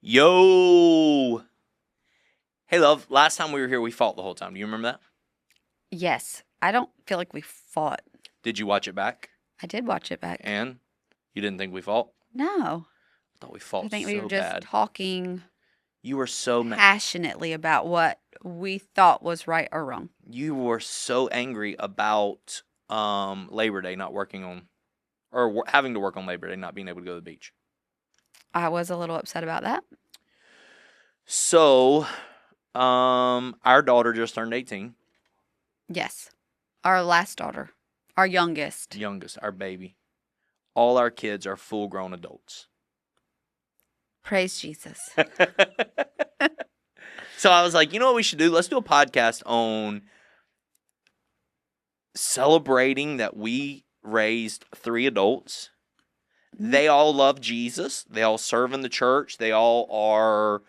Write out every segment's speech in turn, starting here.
Yo! Hey, love, last time we were here, we fought the whole time. Do you remember that? Yes. I don't feel like we fought. Did you watch it back? I did watch it back. And you didn't think we fought? No. I thought we fought I think so we were just bad. talking You were so mad. passionately about what we thought was right or wrong. You were so angry about Labor Day not working on, or having to work on Labor Day, not being able to go to the beach. I was a little upset about that. So, our daughter just turned 18. Yes. Our last daughter. Our youngest. Youngest, our baby. All our kids are full-grown adults. Praise Jesus. So I was like, you know what we should do? Let's do a podcast on celebrating that we raised 3 adults. Mhm. They all love Jesus. They all serve in the church. They all are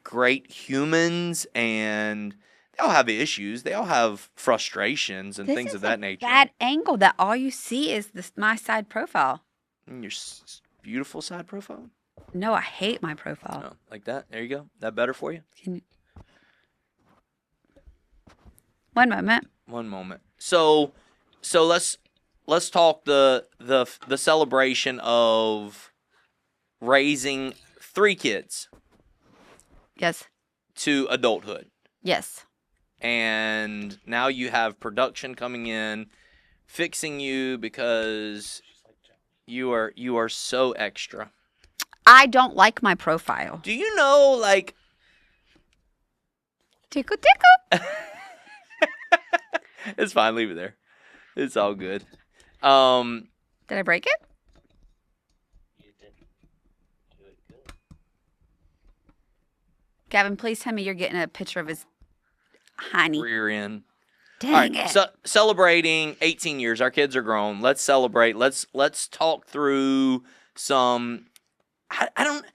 great humans, and they all have issues. They all have frustrations and things of that nature. Bad angle that all you see is my side profile. And your beautiful side profile. No, I hate my profile. Oh, like that. There you go. That better for you? One moment. One moment. So let's talk the celebration of raising 3 kids Yes. to adulthood. Yes. And now you have production coming in, fixing you because you are so extra. I don't like my profile. Do you know, like... Tickle, tickle. It's fine. Leave it there. It's all good. Did I break it? You didn't do it good. Gavin, please tell me you're getting a picture of his honey. Rear end. Dang All right, it. so celebrating 18 years. Our kids are grown. Let's celebrate. Let's talk through some... I don't...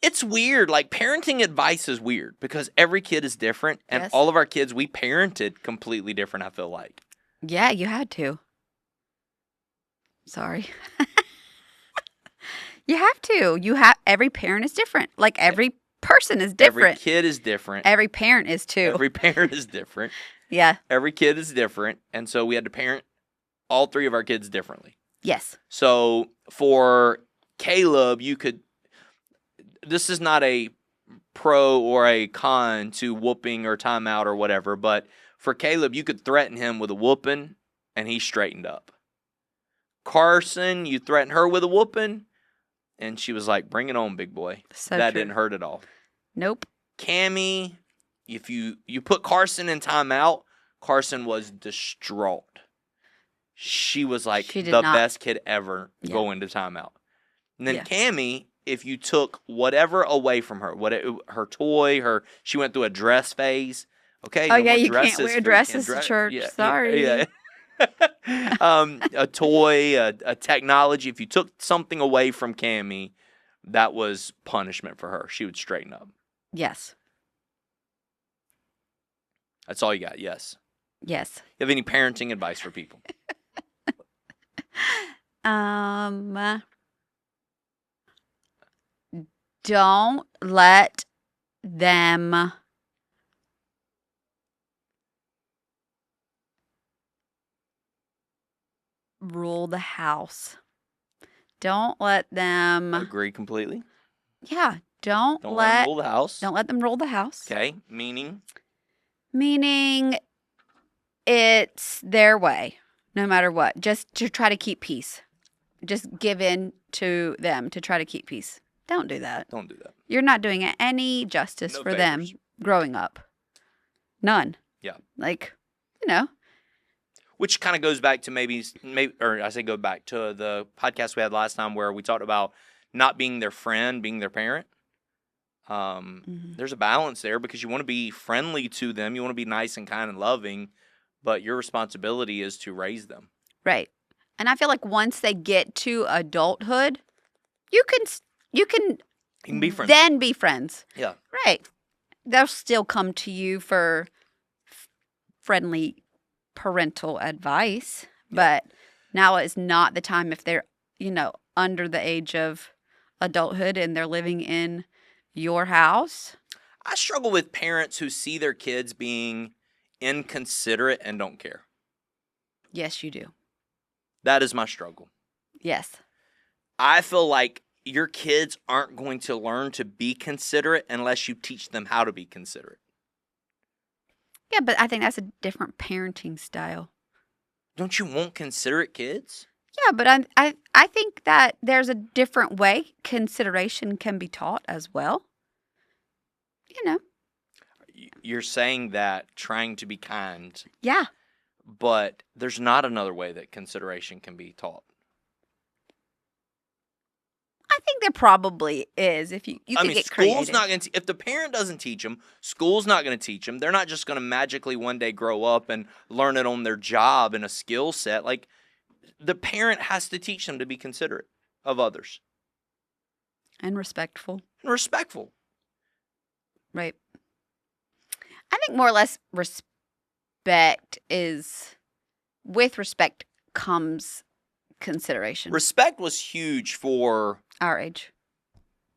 It's weird. Like, parenting advice is weird because every kid is different. And Yes. all of our kids, we parented completely different, I feel like. Yeah, you had to. Sorry. You have to. Every parent is different. Like, every person is Every different. kid is different. Every parent is too. Every parent is different. Yeah. Every kid is different. And so we had to parent all 3 of our kids differently. Yes. So for Caleb, you could... This is not a pro or a con to whooping or timeout or whatever, but for Caleb, you could threaten him with a whooping, and he straightened up. Carson, you threatened her with a whooping, and she was like, bring it on, big boy. So that true. didn't hurt at all. Nope. Cammy, if you put Carson in timeout, Carson was distraught. She was like She did the not- best kid ever Yeah. go into timeout. And then Yeah. Cammy, if you took whatever away from her, her toy, she went through a dress phase. Okay. Oh, no yeah, more you can't dresses wear for- dresses to dress- church. yeah, Sorry. Yeah. A toy, a technology. If you took something away from Cammy, that was punishment for her. She would straighten up. Yes. That's all you got. Yes. Yes. You have any parenting advice for people? Don't let them rule the house. Don't let them. Agree completely. Yeah. Don't Don't let let them rule the house. Don't let them rule the house. Okay. Meaning? Meaning it's their way, no matter what. Just to try to keep peace. Just give in to them to try to keep peace. Don't do that. Don't do that. You're not doing it any justice No for favors. them growing up. None. Yeah. Like, you know. Which kind of goes back to maybe, or I say go back to the podcast we had last time where we talked about not being their friend, being their parent. There's a balance there because you want to be friendly to them. You want to be nice and kind and loving, but your responsibility is to raise them. Right. And I feel like once they get to adulthood, you can You can be friends. then be friends. Yeah. Right. They'll still come to you for friendly parental advice, but now is not the time if they're, under the age of adulthood and they're living in your house. I struggle with parents who see their kids being inconsiderate and don't care. Yes, you do. That is my struggle. Yes. I feel like your kids aren't going to learn to be considerate unless you teach them how to be considerate. Yeah, but I think that's a different parenting style. Don't you want considerate kids? Yeah, but I think that there's a different way consideration can be taught as well. You know. You're saying that trying to be kind, Yeah. but there's not another way that consideration can be taught. I think there probably is if you I could mean, get school's creative. not going to. If the parent doesn't teach them, school's not going to teach them. They're not just going to magically one day grow up and learn it on their job and a skill set. Like, the parent has to teach them to be considerate of others And respectful. and respectful. Right. I think more or less respect is, with respect comes consideration. Respect was huge for. Our age.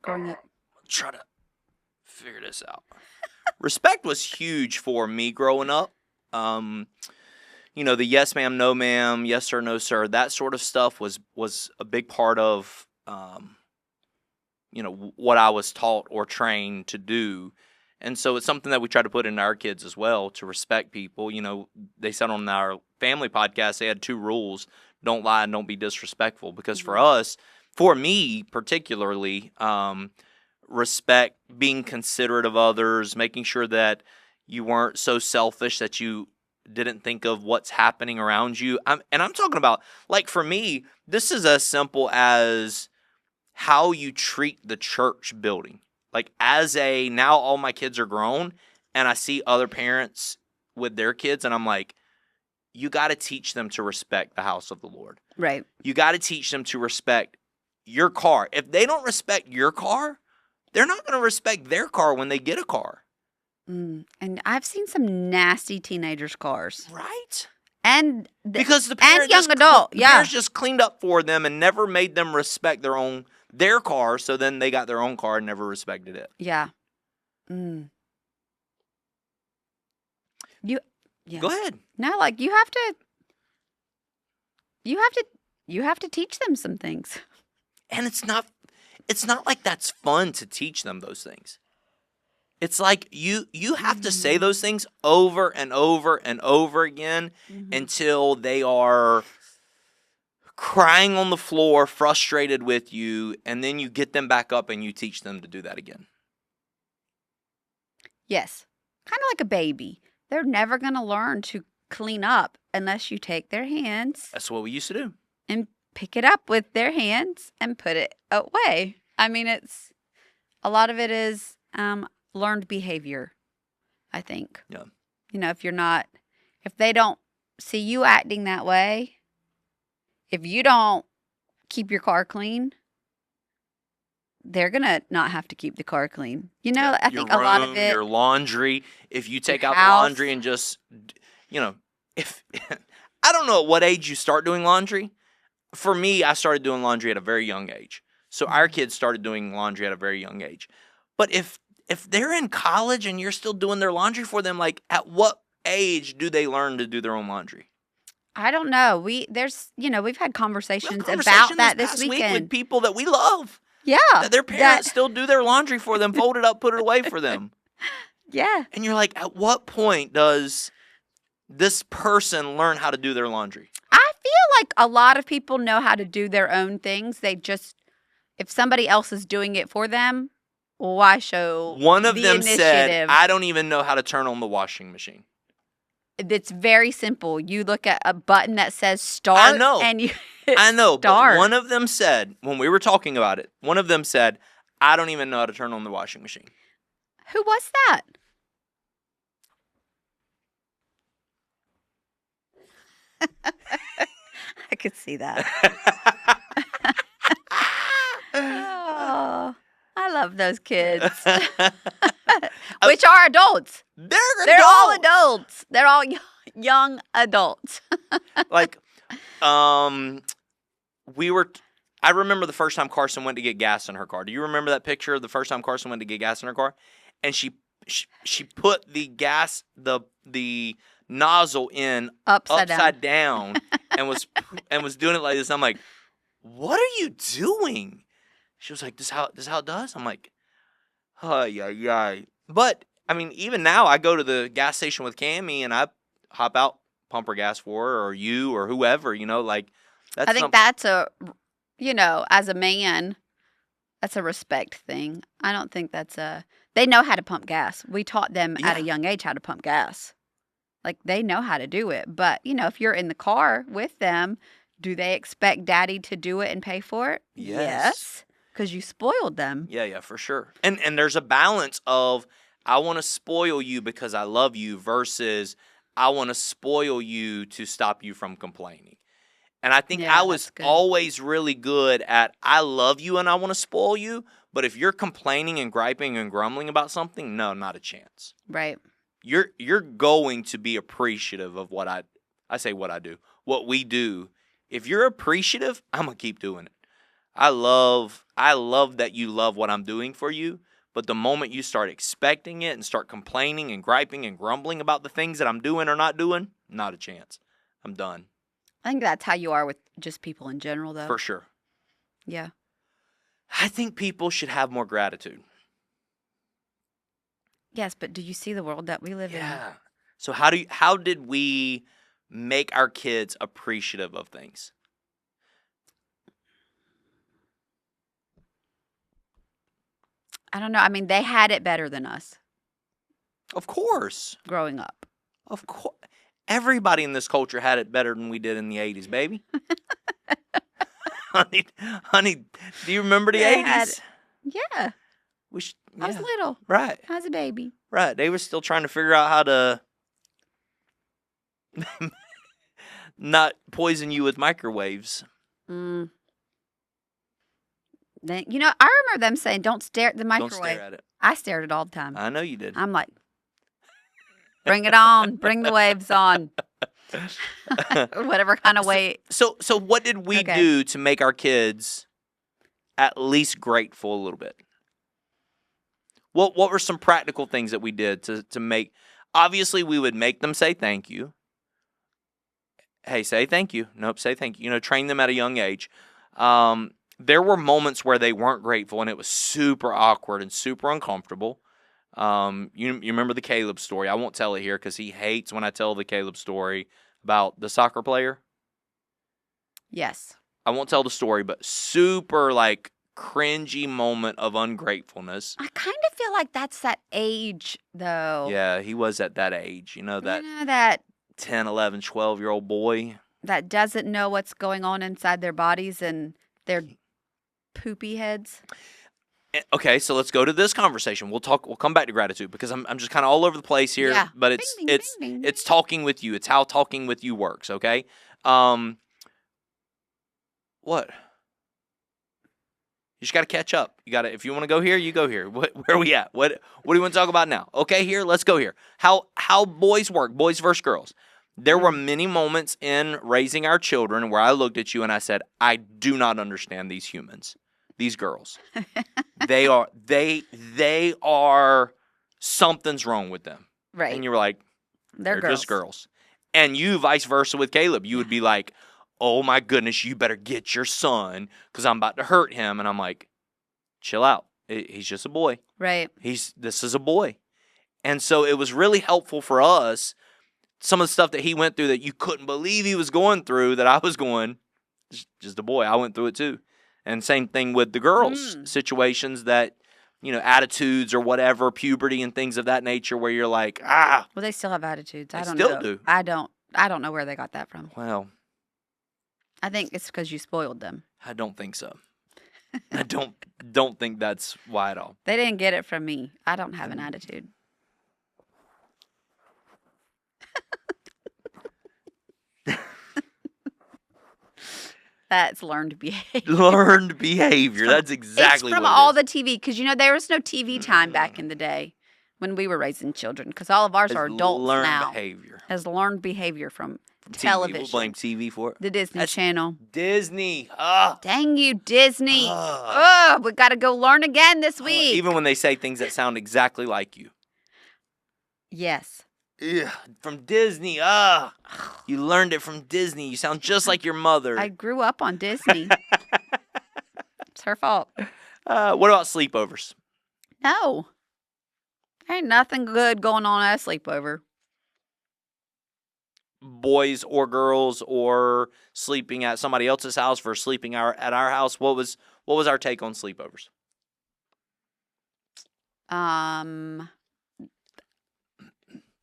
Growing up. Try to figure this out. Respect was huge for me growing up. You know, the yes ma'am, no ma'am, yes sir, no sir, that sort of stuff was a big part of, you know, what I was taught or trained to do. And so it's something that we try to put in our kids as well, to respect people. You know, they said on our family podcast, they had 2 rules: don't lie and don't be disrespectful. Because for us, for me particularly, respect, being considerate of others, making sure that you weren't so selfish that you didn't think of what's happening around you. I'm talking about, like, for me, this is as simple as how you treat the church building. Like, now all my kids are grown, and I see other parents with their kids, and I'm like, you got to teach them to respect the house of the Lord. Right. You got to teach them to respect your car. If they don't respect your car, they're not going to respect their car when they get a car. And I've seen some nasty teenagers' cars. Right? And Because the parent young adult, yeah. parents just cleaned up for them and never made them respect their car, so then they got their own car and never respected it. Yeah. Yeah. Go ahead. No, like you have to teach them some things. And it's not like that's fun to teach them those things. It's like you have to say those things over and over and over again until they are crying on the floor, frustrated with you, and then you get them back up and you teach them to do that again. Yes. Kind of like a baby. They're never going to learn to clean up unless you take their hands That's what we used to do. and pick it up with their hands and put it away. I mean, a lot of it is learned behavior, I think. Yeah. You know, if they don't see you acting that way, if you don't keep your car clean, they're going to not have to keep the car clean. You know, I think a lot of it. Your laundry, if you take out the house. laundry and just, you know, if I don't know at what age you start doing laundry. For me, I started doing laundry at a very young age. So our kids started doing laundry at a very young age. But if they're in college and you're still doing their laundry for them, like, at what age do they learn to do their own laundry? I don't know. We've had conversations about that this week weekend with people that we love. Yeah. That their parents still do their laundry for them, fold it up, put it away for them. Yeah. And you're like, at what point does this person learn how to do their laundry? I feel like a lot of people know how to do their own things. They just, if somebody else is doing it for them, why show One of the them initiative? said, I don't even know how to turn on the washing machine. It's very simple. You look at a button that says start. I know. And you I know, start. but one of them said, when we were talking about it, one of them said, I don't even know how to turn on the washing machine. Who was that? I could see that. Oh, I love those kids. Which are adults. They're all adults. They're all young adults. Like, we were, I remember the first time Carson went to get gas in her car. Do you remember that picture of the first time Carson went to get gas in her car? And she put the gas, the nozzle in Upside down and was doing it like this. I'm like, what are you doing? She was like, this how it does? I'm like, oh yeah. But I mean, even now I go to the gas station with Cammie and I hop out, pump her gas for her or you or whoever, like that's I think that's as a man, that's a respect thing. I don't think they know how to pump gas. We taught them at a young age how to pump gas. Like, they know how to do it. But, if you're in the car with them, do they expect daddy to do it and pay for it? Yes. Because you spoiled them. Yeah, for sure. And there's a balance of I want to spoil you because I love you versus I want to spoil you to stop you from complaining. And I think I was always really good at I love you and I want to spoil you, but if you're complaining and griping and grumbling about something, no, not a chance. Right. You're going to be appreciative of what what we do. If you're appreciative, I'm going to keep doing it. I love that you love what I'm doing for you, but the moment you start expecting it and start complaining and griping and grumbling about the things that I'm doing or not doing, not a chance. I'm done. I think that's how you are with just people in general, though. For sure. Yeah. I think people should have more gratitude. Yes, but do you see the world that we live in? Yeah. So how did we make our kids appreciative of things? I don't know. I mean, they had it better than us. Of course. Growing up. Of course. Everybody in this culture had it better than we did in the 80s, baby. honey, do you remember the 80s? Yeah. I was little. Right. I was a baby. Right. They were still trying to figure out how to not poison you with microwaves. Then, I remember them saying, don't stare at the microwave. Don't stare at it. I stared at it all the time. I know you did. I'm like, bring it on. Bring the waves on. Whatever kind of way. So what did we do to make our kids at least grateful a little bit? What were some practical things that we did to make? Obviously, we would make them say thank you. Hey, say thank you. Nope, say thank you. Train them at a young age. There were moments where they weren't grateful, and it was super awkward and super uncomfortable. You remember the Caleb story. I won't tell it here because he hates when I tell the Caleb story about the soccer player. Yes. I won't tell the story, but super, cringy moment of ungratefulness. I kind of feel like that's that age, though. Yeah, he was at that age. That 10, 11, 12-year-old boy. That doesn't know what's going on inside their bodies and their poopy heads. Okay, so let's go to this conversation. We'll come back to gratitude because I'm just kind of all over the place here. But it's talking with you. It's how talking with you works. Okay. What? You just got to catch up. You got to. If you want to go here, you go here. Where are we at? What do you want to talk about now? Okay, here. Let's go here. How boys work. Boys versus girls. There were many moments in raising our children where I looked at you and I said, I do not understand these humans. These girls, they are something's wrong with them. Right. And you were like, they're just girls. And you, vice versa with Caleb, you would be like, oh my goodness, you better get your son because I'm about to hurt him. And I'm like, chill out. He's just a boy. Right. This is a boy. And so it was really helpful for us. Some of the stuff that he went through that you couldn't believe he was going through that I was going, just a boy. I went through it too. And same thing with the girls, situations that, attitudes or whatever, puberty and things of that nature where you're like, Well, they still have attitudes. I don't still know. do. I don't know where they got that from. Well, I think it's because you spoiled them. I don't think so. I don't think that's why at all. They didn't get it from me. I don't have an attitude. That's learned behavior. Learned behavior. That's exactly it's from what it all is. the TV. Because, there was no TV time back in the day when we were raising children. Because all of ours are adults learned now. Behavior. Has learned behavior from From TV. television. We'll blame TV for it. The Disney That's Channel. Disney. Dang you, Disney. Oh, we got to go learn again this week. Even when they say things that sound exactly like you. Yes. Ugh, from Disney. You learned it from Disney. You sound just like your mother. I grew up on Disney. It's her fault. What about sleepovers? No. There ain't nothing good going on at a sleepover. Boys or girls, or sleeping at somebody else's house versus sleeping at our house. What was our take on sleepovers?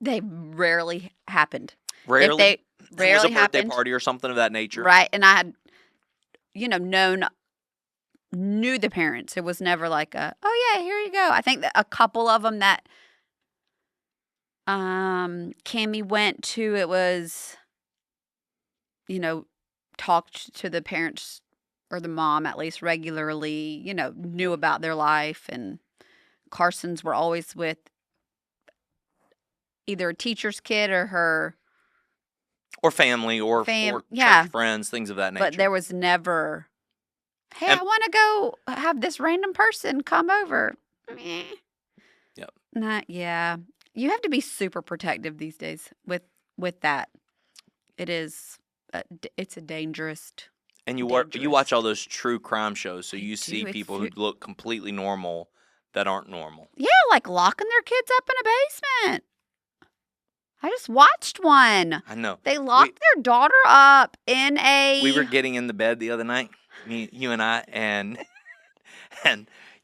They rarely happened. Rarely. If they It was a rarely birthday happened, party or something of that nature. right? And I had, knew the parents. It was never like oh yeah, here you go. I think that a couple of them that Cammie went to, it was, talked to the parents or the mom at least regularly, knew about their life. And Carson's were always with either a teacher's kid or her. Or family, or yeah. church friends, things of that nature. But there was never, hey, And- I want to go have this random person come over. Meh. Yep. Yeah. You have to be super protective these days with that. It is, it's a dangerous. And you dangerous. watch all those true crime shows, so you I see do. people who look completely normal that aren't normal. Yeah, like locking their kids up in a basement. I just watched one. I know. They locked their daughter up in a. We were getting in the bed the other night, you and I, and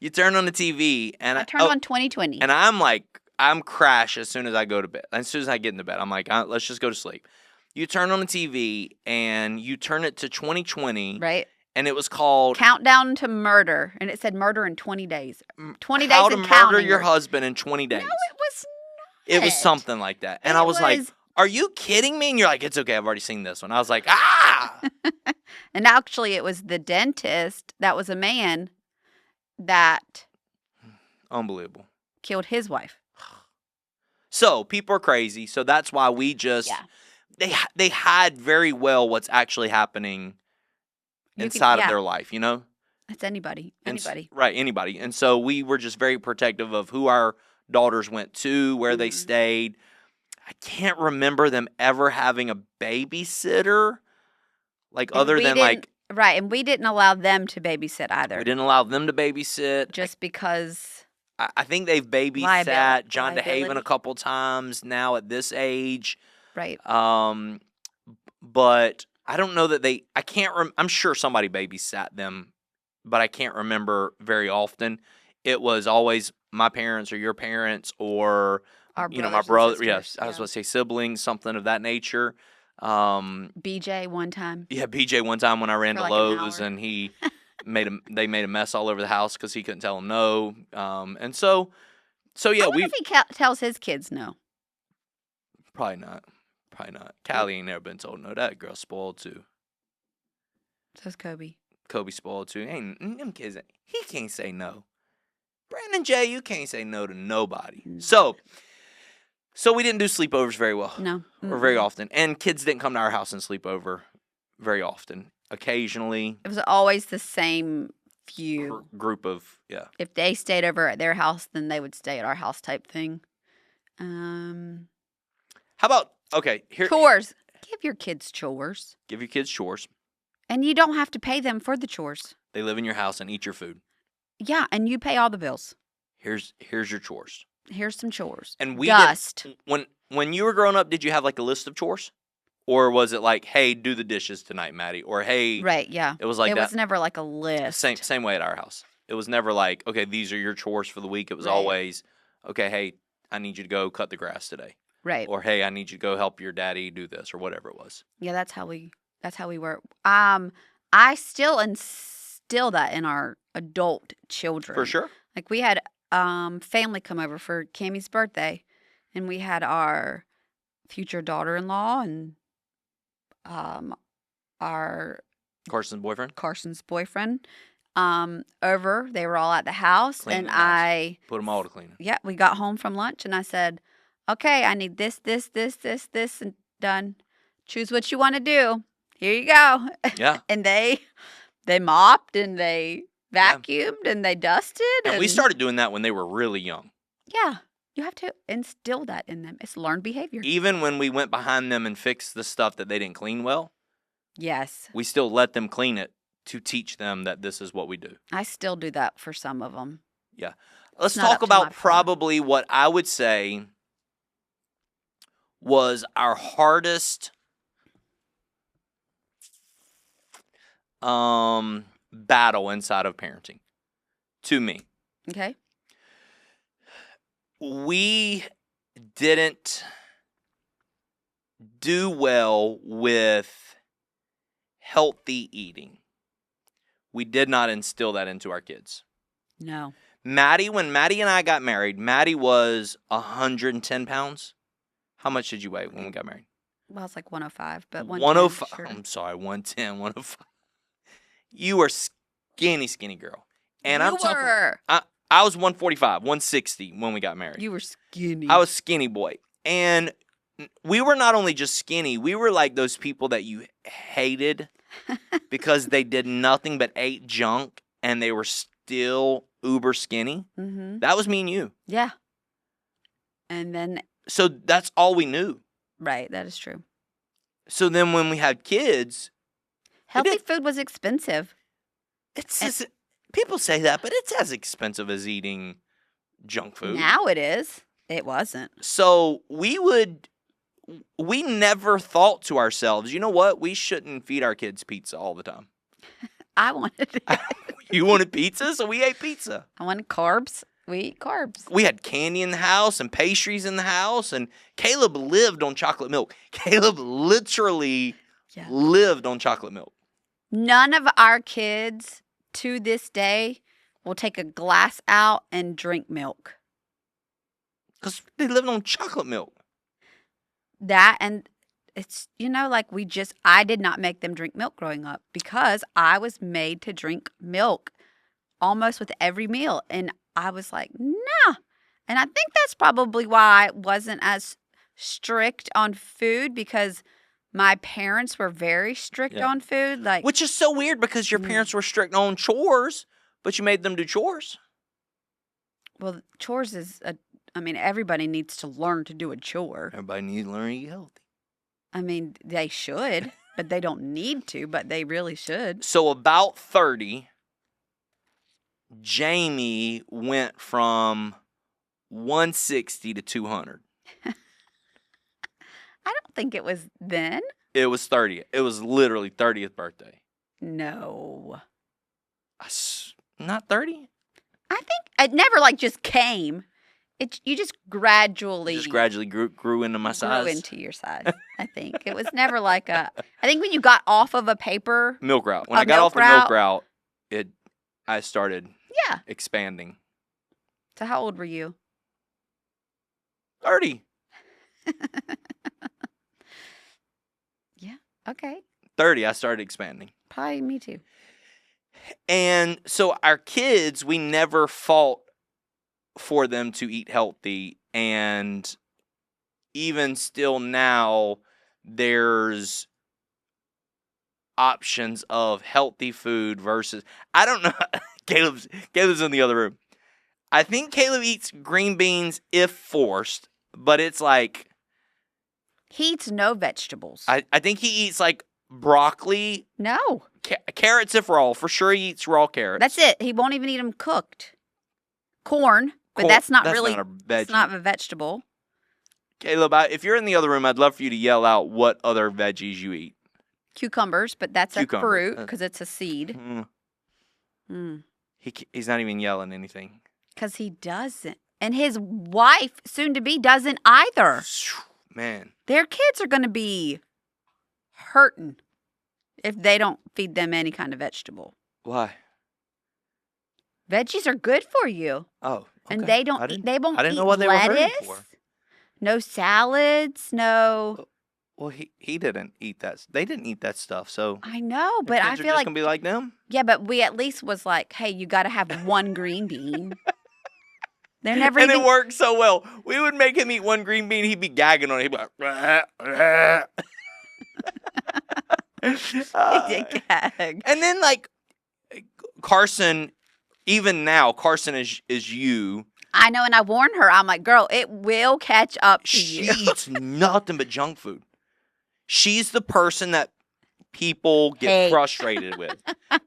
you turn on the TV, and I turned on 2020. and I'm crash as soon as I go to bed. As soon as I get in the bed, I'm like, let's just go to sleep. You turn on the TV, and you turn it to 2020, right? and it was called Countdown to Murder, and it said murder in 20 days. 20 days How to and Murder counting. Your Husband in 20 days. No, it was It was not. something like that. And I was like, are you kidding me? And you're like, it's okay, I've already seen this one. I was like, And actually, it was the dentist that was a man that Unbelievable. killed his wife. So people are crazy. So that's why we just they hide very well what's actually happening inside of their life, That's anybody. Anybody. Right, anybody. And so we were just very protective of who our daughters went to, where they stayed. I can't remember them ever having a babysitter, like And other we than didn't- like Right, and we didn't allow them to babysit either. we didn't allow them to babysit. Just because. I think they've babysat Liability. John DeHaven a couple times now at this age. Right. But I don't know that I can't, I'm sure somebody babysat them, but I can't remember very often. It was always my parents or your parents or, Our my brothers and brother. sisters, Yes, I was going to say siblings, something of that nature. BJ one time. Yeah, BJ one time when I ran For to like an Lowe's hour. and they made a mess all over the house because he couldn't tell them no. And so yeah, I wonder if he tells his kids no. probably not. Callie ain't never been told no. That girl's spoiled too. Says Kobe. Kobe spoiled too. Ain't them kids. He can't say no. Brandon J, you can't say no to nobody. Mm. So we didn't do sleepovers very well, No. or very often, and kids didn't come to our house and sleep over very often. Occasionally, It was always the same few. group of If they stayed over at their house, then they would stay at our house type thing. How about here? Chores. Give your kids chores. Give your kids chores. And you don't have to pay them for the chores. They live in your house and eat your food. Yeah, and you pay all the bills. Here's your chores. Here's some chores. And we Dust. when you were growing up, did you have like a list of chores, or was it like, hey, do the dishes tonight, Maddie, or hey, Right, yeah. It was like it that. was never like a list. Same way at our house. It was never like, okay, these are your chores for the week. It was Right. always, okay, hey, I need you to go cut the grass today, Right. or hey, I need you to go help your daddy do this, or whatever it was. Yeah, that's how we were. I still instill that in our adult children. For sure. Like we had family come over for Cammie's birthday, and we had our future daughter-in-law and our Carson's boyfriend. Carson's boyfriend over. They were all at the house, Cleaning and the house. Put them all to clean. yeah, we got home from lunch, and I said, "Okay, I need this, and done. choose what you want to do. Here you go. Yeah. And they mopped and they vacuumed and they dusted. And we started doing that when they were really young. Yeah. You have to instill that in them. It's learned behavior. Even when we went behind them and fixed the stuff that they didn't clean well, Yes. we still let them clean it to teach them that this is what we do. I still do that for some of them. Yeah. Let's not talk up to my about point. probably what I would say was our hardest battle inside of parenting to me. Okay. We didn't do well with healthy eating. We did not instill that into our kids. No. When Maddie and I got married, Maddie was 110 pounds. How much did you weigh when we got married? Well, it's like 105, but 105. Sure. I'm sorry, 110, 105. You were skinny girl. And You I'm talking. were. I was 145, 160 when we got married. You were skinny. I was skinny boy. And we were not only just skinny, we were like those people that you hated because they did nothing but ate junk and they were still uber skinny. Mm-hmm. That was me and you. Yeah. And then, So that's all we knew. right, that is true. So then when we had kids, Healthy food was expensive. people say that, but it's as expensive as eating junk food. Now it is. It wasn't. So we never thought to ourselves, you know what? We shouldn't feed our kids pizza all the time. I wanted it. You wanted pizza, so we ate pizza. I wanted carbs. We eat carbs. We had candy in the house and pastries in the house, and Caleb lived on chocolate milk. Caleb literally Yeah. lived on chocolate milk. None of our kids to this day will take a glass out and drink milk. Because they lived on chocolate milk. That and it's, like I did not make them drink milk growing up because I was made to drink milk almost with every meal. And I was like, nah. And I think that's probably why I wasn't as strict on food because my parents were very strict Yeah. on food. Like, Which is so weird because your parents were strict on chores, but you made them do chores. well, chores is everybody needs to learn to do a chore. Everybody needs to learn to eat healthy. They should, but they don't need to, but they really should. So about 30, Jamie went from 160 to 200. I don't think it was then. It was 30. It was literally 30th birthday. No. Not 30? I think it never just came. You just gradually Grew into my size. grew into your size. I think it was never I think when you got off of a paper. Milk route. When A I got milk off the milk route. route, I started Yeah. expanding. So how old were you? 30. Yeah. Okay. 30, I started expanding. Probably me too. And so our kids, we never fought for them to eat healthy. And even still now, there's options of healthy food versus, I don't know, Caleb's in the other room. I think Caleb eats green beans if forced, but it's like, He eats no vegetables. I think he eats like broccoli, No. carrots if raw. For sure he eats raw carrots. That's it. He won't even eat them cooked. Corn, but Corn- that's not a it's veggie. not a vegetable. Caleb, if you're in the other room, I'd love for you to yell out what other veggies you eat. Cucumbers, but that's Cucumber. a fruit because it's a seed. He's not even yelling anything. Because he doesn't. And his wife, soon to be, doesn't either. Man. Their kids are going to be hurting if they don't feed them any kind of vegetable. Why? Veggies are good for you. Oh. And okay. they don't. I didn't- They won't I didn't eat know what they were hurting lettuce. for. No salads. No. Well, he didn't eat that. They didn't eat that stuff. So I know, the but I kids are feel just like gonna be like them. yeah, but we at least was like, hey, you got to have one green bean. They're never And even. it worked so well. We would make him eat one green bean. He'd be gagging on it. He'd be like, "Rah, rah." He did gag. And then like Carson, even now, Carson is you. I know, and I warned her. I'm like, girl, it will catch up to She you. eats nothing but junk food. She's the person that people get Hate. frustrated with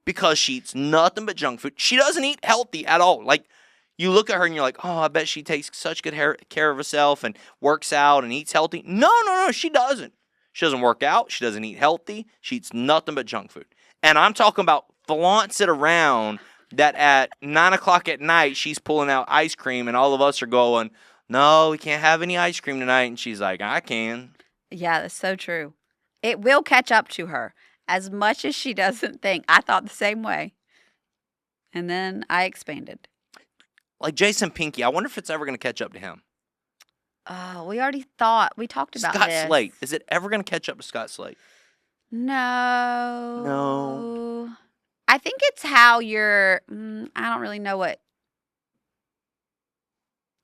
because she eats nothing but junk food. She doesn't eat healthy at all. Like, you look at her and you're like, oh, I bet she takes such good care of herself and works out and eats healthy. No, she doesn't. She doesn't work out. She doesn't eat healthy. She eats nothing but junk food. And I'm talking about flaunts it around that at 9 o'clock at night, she's pulling out ice cream and all of us are going, no, we can't have any ice cream tonight. And she's like, I can. Yeah, that's so true. It will catch up to her as much as she doesn't think. I thought the same way. And then I expanded. Like Jason Pinky, I wonder if it's ever going to catch up to him. Oh, we talked about Scott this. Slate. Is it ever going to catch up to Scott Slate? No. No. I think it's how you're, I don't really know what.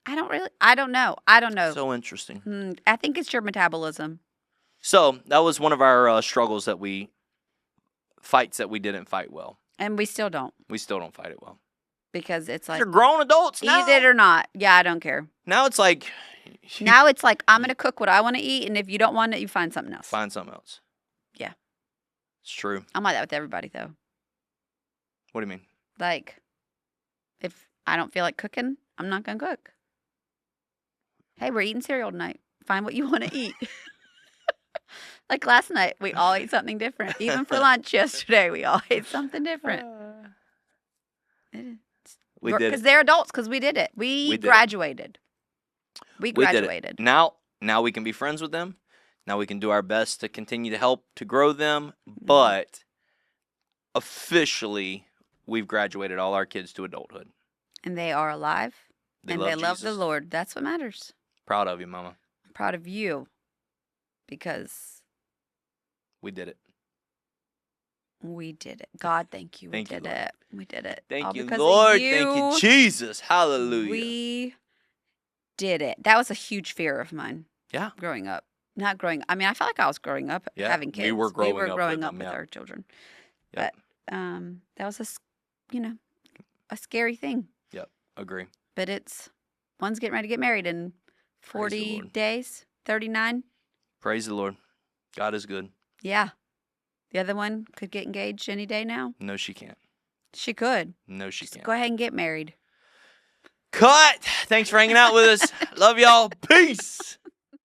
I don't know. So interesting. I think it's your metabolism. So that was one of our struggles fights that we didn't fight well. And we still don't. We still don't fight it well. Because it's like, You're grown adults now. eat it or not. Yeah, I don't care. Now it's like. Now it's like, I'm going to cook what I want to eat. And if you don't want it, you find something else. Find something else. Yeah. It's true. I'm like that with everybody, though. What do you mean? Like, if I don't feel like cooking, I'm not going to cook. Hey, we're eating cereal tonight. Find what you want to eat. Like last night, we all ate something different. Even for lunch yesterday, we all ate something different. We did Because it. they're adults, because we did it. We did it. graduated. We We did it. graduated. Now we can be friends with them. Now we can do our best to continue to help to grow them. But officially, we've graduated all our kids to adulthood. And they are alive. They and love they love the Jesus. Lord. That's what matters. Proud of you, Mama. I'm proud of you. Because We did it. we did it. God, thank you. Thank we you, did Lord. it. We did it. Thank All you, because of Lord. Thank you, you. Jesus. Hallelujah. We did it. That was a huge fear of mine. Yeah. Growing up. Not growing. I mean, I felt like I was growing up Yeah, having we kids. were growing up with up them, with yeah. our children. Yep. But that was a scary thing. Agree. But one's getting ready to get married in Praise the 40 Lord. days, 39. Praise the Lord. God is good. Yeah. The other one could get engaged any day now. No, she can't. She could. No, she Just can't. go ahead and get married. Cut. Thanks for hanging out with us. Love y'all. Peace.